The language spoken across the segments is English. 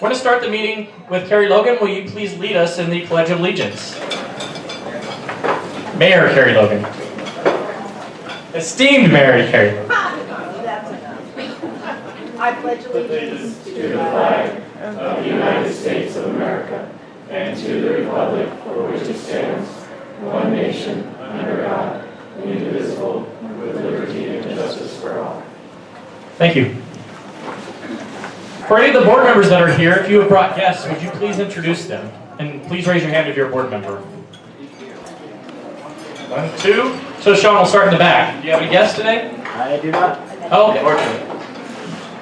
We're going to start the meeting with Carrie Logan. Will you please lead us in the Pledge of Allegiance? Mayor Carrie Logan. Esteemed Mayor Carrie Logan. I pledge allegiance to the flag of the United States of America and to the republic for which it stands, one nation, under God, indivisible, with liberty and justice for all. Thank you. For any of the board members that are here, if you have brought guests, would you please introduce them? And please raise your hand if you're a board member. 1, 2. So Sean, we'll start in the back. Do you have any guests today? I do not. Oh, unfortunately.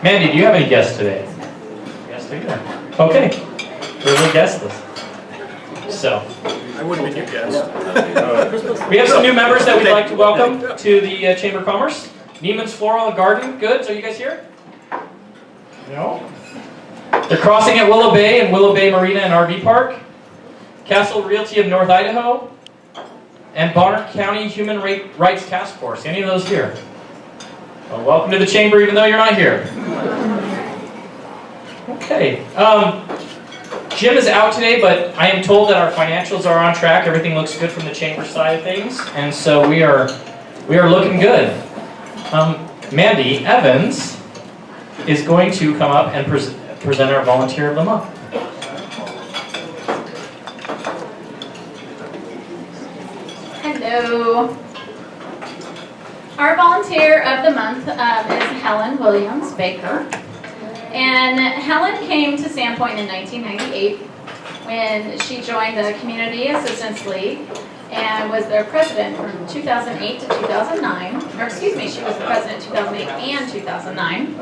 Mandy, do you have any guests today? Yes, do you? Okay. We're a guest list. So. I wouldn't be your guest. We have some new members that we'd like to welcome to the Chamber of Commerce. Neiman's Floral and Garden Goods, are you guys here? No? They're crossing at Willow Bay and Willow Bay Marina and RV Park. Castle Realty of North Idaho. And Bonner County Human Rights Task Force. Any of those here? Well, welcome to the Chamber even though you're not here. Okay. Jim is out today, but I am told that our financials are on track. Everything looks good from the Chamber side of things. And so we are looking good. Mandy Evans is going to come up and present our Volunteer of the Month. Hello. Our Volunteer of the Month is Helen Williams Baker. And Helen came to Sandpoint in 1998 when she joined the Community Assistance League and was their president from 2008 to 2009. Or excuse me, she was the president in 2008 and 2009.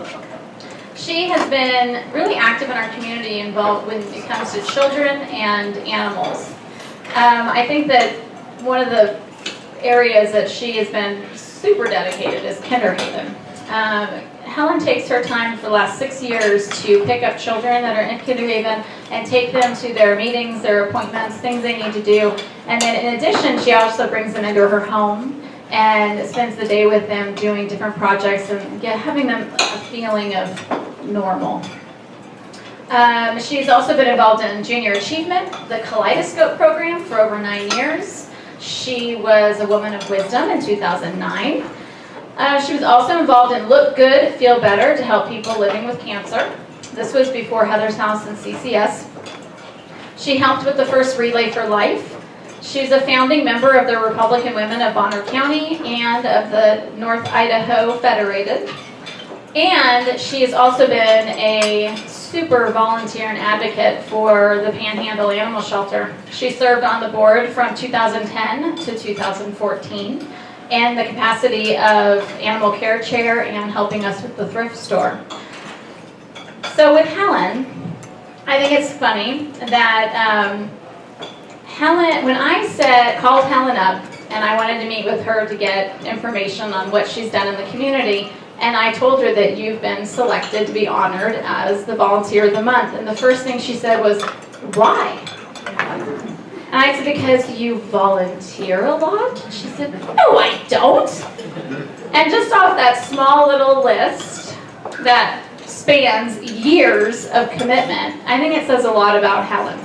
She has been really active in our community involved when it comes to children and animals. I think that one of the areas that she has been super dedicated is Kinderhaven. Helen takes her time for the last 6 years to pick up children that are in Kinderhaven and take them to their meetings, their appointments, things they need to do. And then in addition, she also brings them into her home and spends the day with them doing different projects and having them a feeling of normal. She's also been involved in Junior Achievement, the Kaleidoscope program for over 9 years. She was a Woman of Wisdom in 2009. She was also involved in Look Good, Feel Better to help people living with cancer. This was before Heather's House and CCS. She helped with the first Relay for Life. She's a founding member of the Republican Women of Bonner County and of the North Idaho Federated. And she has also been a super volunteer and advocate for the Panhandle Animal Shelter. She served on the board from 2010 to 2014 in the capacity of animal care chair and helping us with the thrift store. So with Helen, I think it's funny that Helen, when I called Helen up and I wanted to meet with her to get information on what she's done in the community, and I told her that you've been selected to be honored as the Volunteer of the Month. And the first thing she said was, why? And I said, because you volunteer a lot? And she said, no, I don't. And just off that small little list that spans years of commitment, I think it says a lot about Helen.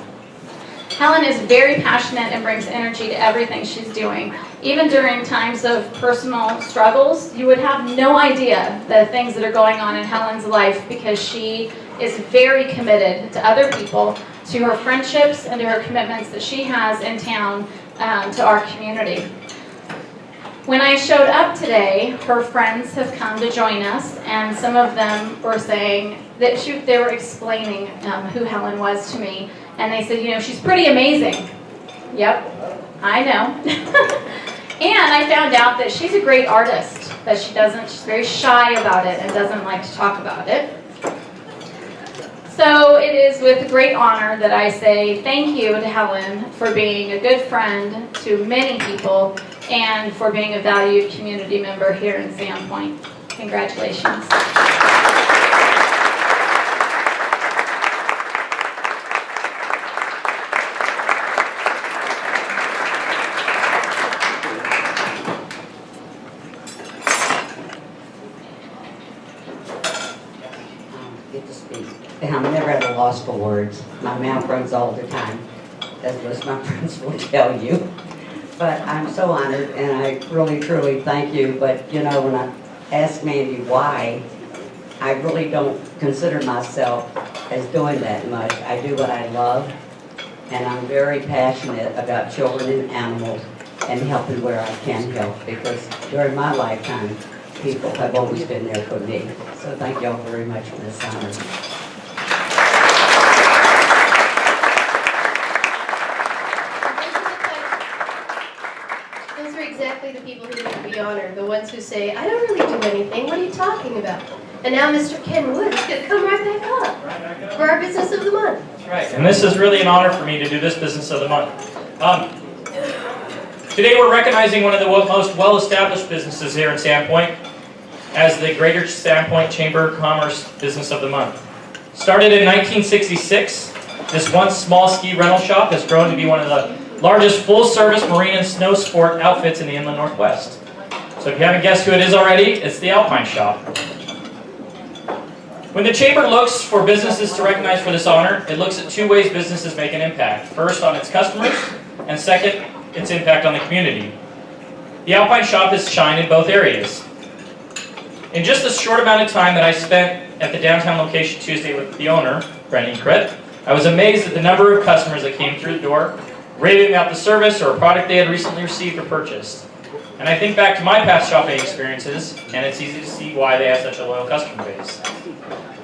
Helen is very passionate and brings energy to everything she's doing. Even during times of personal struggles, you would have no idea the things that are going on in Helen's life because she is very committed to other people, to her friendships, and to her commitments that she has in town to our community. When I showed up today, her friends have come to join us, and some of them were saying that they were explaining who Helen was to me. And they said, you know, she's pretty amazing. Yep, I know. And I found out that she's a great artist, that she's very shy about it and doesn't like to talk about it. So it is with great honor that I say thank you to Helen for being a good friend to many people and for being a valued community member here in Sandpoint. Congratulations. Get to speak. I'm never at a loss for words. My mouth runs all the time, as most my friends will tell you. But I'm so honored, and I really, truly thank you. But, you know, when I ask Mandy why, I really don't consider myself as doing that much. I do what I love, and I'm very passionate about children and animals and helping where I can help, because during my lifetime, people have always been there for me. So thank you all very much for this honor. Those are exactly the people who need to be honored, the ones who say, I don't really do anything, what are you talking about? And now Mr. Ken Wood is going to come right back up for our Business of the Month. That's right, and this is really an honor for me to do this Business of the Month. Today we're recognizing one of the most well-established businesses here in Sandpoint as the Greater Sandpoint Chamber of Commerce Business of the Month. Started in 1966, this once small ski rental shop has grown to be one of the largest full-service marine and snow sport outfits in the Inland Northwest. So if you haven't guessed who it is already, it's the Alpine Shop. When the Chamber looks for businesses to recognize for this honor, it looks at two ways businesses make an impact. First, on its customers, and second, its impact on the community. The Alpine Shop has shined in both areas. In just the short amount of time that I spent at the downtown location Tuesday with the owner, Brendan Critt, I was amazed at the number of customers that came through the door, raving about the service or a product they had recently received or purchased. And I think back to my past shopping experiences, and it's easy to see why they have such a loyal customer base.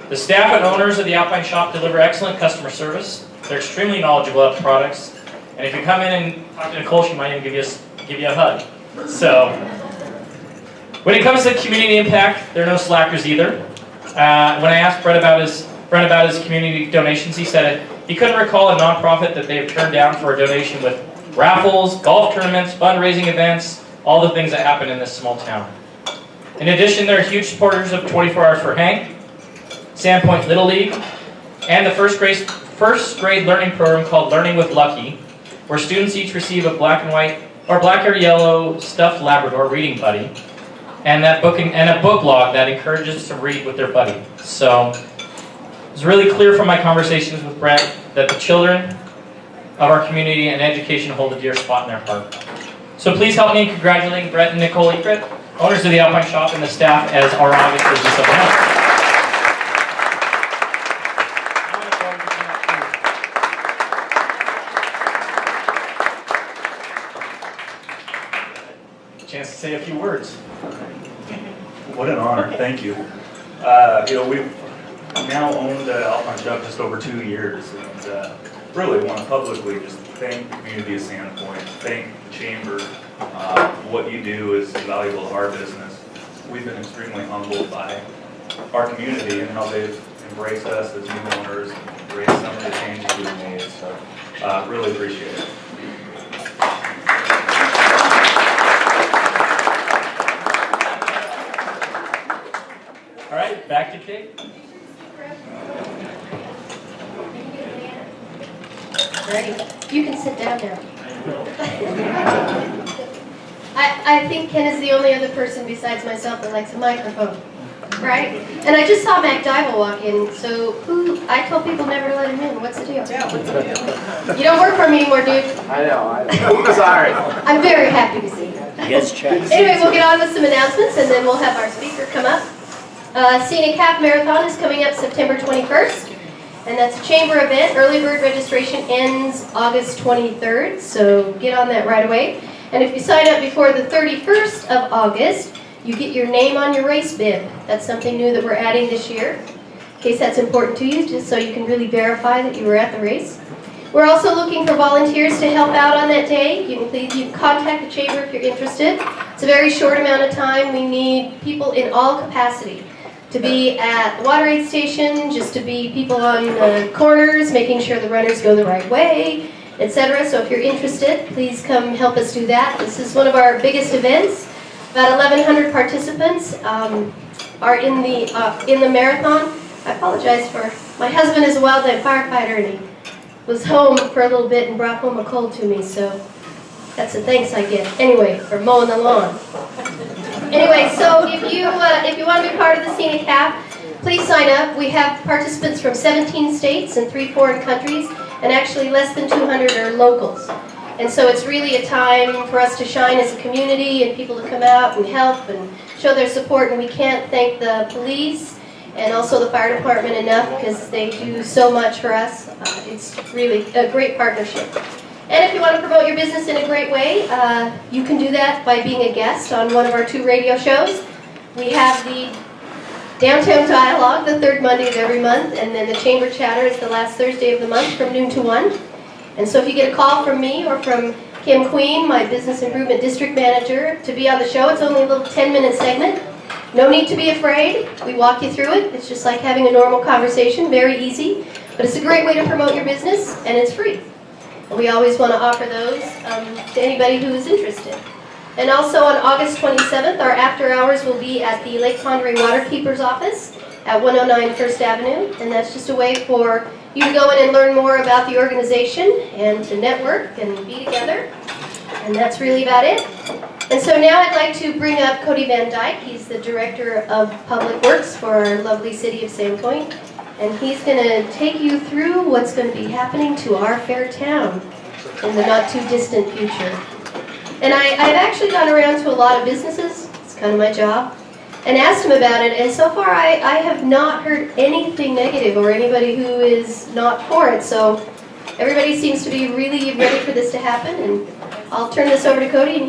The staff and owners of the Alpine Shop deliver excellent customer service. They're extremely knowledgeable about the products. And if you come in and talk to Nicole, she might even give you a hug. So, when it comes to community impact, they're no slackers either. When I asked Brett about his community donations, he said he couldn't recall a nonprofit that they have turned down for a donation with raffles, golf tournaments, fundraising events, all the things that happen in this small town. In addition, they're huge supporters of 24 Hours for Hank, Sandpoint Little League, and the first grade learning program called Learning with Lucky, where students each receive a black and white or black or yellow stuffed Labrador reading buddy, and a book log that encourages to read with their buddy. So it's really clear from my conversations with Brett that the children of our community and education hold a dear spot in their heart. So please help me in congratulating Brett and Nicole Ekrit, owners of the Alpine Shop, and the staff as our August Business of the Month. Chance to say a few words. What an honor, thank you. We've now owned Alpine Shop just over 2 years, and really want to publicly just thank the community of Sandpoint, thank the Chamber. What you do is valuable to our business. We've been extremely humbled by our community and how they've embraced us as new owners, embraced some of the changes we've made, so really appreciate it. All right, back to Kate. Ready? You can sit down now. I think Ken is the only other person besides myself that likes a microphone, right? And I just saw Mac Dybel walk in, so I told people never to let him in. What's the deal? Yeah, what's the deal? You don't work for me anymore, dude. I know. Sorry. I'm very happy to see you. Yes, check. Anyway, we'll get on with some announcements, and then we'll have our speaker come up. Scenic Half Marathon is coming up September 21st, and that's a chamber event. Early bird registration ends August 23rd, so get on that right away. And if you sign up before the 31st of August, you get your name on your race bib. That's something new that we're adding this year, in case that's important to you, just so you can really verify that you were at the race. We're also looking for volunteers to help out on that day. You can contact the chamber if you're interested. It's a very short amount of time. We need people in all capacity. To be at the water aid station, just to be people on the corners, making sure the runners go the right way, etc. So if you're interested, please come help us do that. This is one of our biggest events. About 1,100 participants are in the marathon. I apologize for, my husband is a wildland firefighter, and he was home for a little bit and brought home a cold to me, so that's the thanks I get. Anyway, for mowing the lawn. Anyway, so if you want to be part of the Scenic Half, please sign up. We have participants from 17 states and 3 foreign countries, and actually less than 200 are locals. And so it's really a time for us to shine as a community and people to come out and help and show their support. And we can't thank the police and also the fire department enough because they do so much for us. It's really a great partnership. And if you want to promote your business in a great way, you can do that by being a guest on one of our 2 radio shows. We have the Downtown Dialogue, the 3rd Monday of every month, and then the Chamber Chatter is the last Thursday of the month from noon to 1. And so if you get a call from me or from Kim Queen, my Business Improvement District Manager, to be on the show, it's only a little 10-minute segment. No need to be afraid. We walk you through it. It's just like having a normal conversation, very easy. But it's a great way to promote your business, and it's free. We always want to offer those to anybody who is interested. And also on August 27th, our after hours will be at the Lake Pondere Waterkeeper's office at 109 First Avenue. And that's just a way for you to go in and learn more about the organization and to network and be together. And that's really about it. And so now I'd like to bring up Cody Van Dyke. He's the Director of Public Works for our lovely city of Sandpoint. And he's going to take you through what's going to be happening to our fair town in the not too distant future. And I've actually gone around to a lot of businesses, it's kind of my job, and asked them about it, and so far I have not heard anything negative or anybody who is not for it. So everybody seems to be really ready for this to happen, and I'll turn this over to Cody and he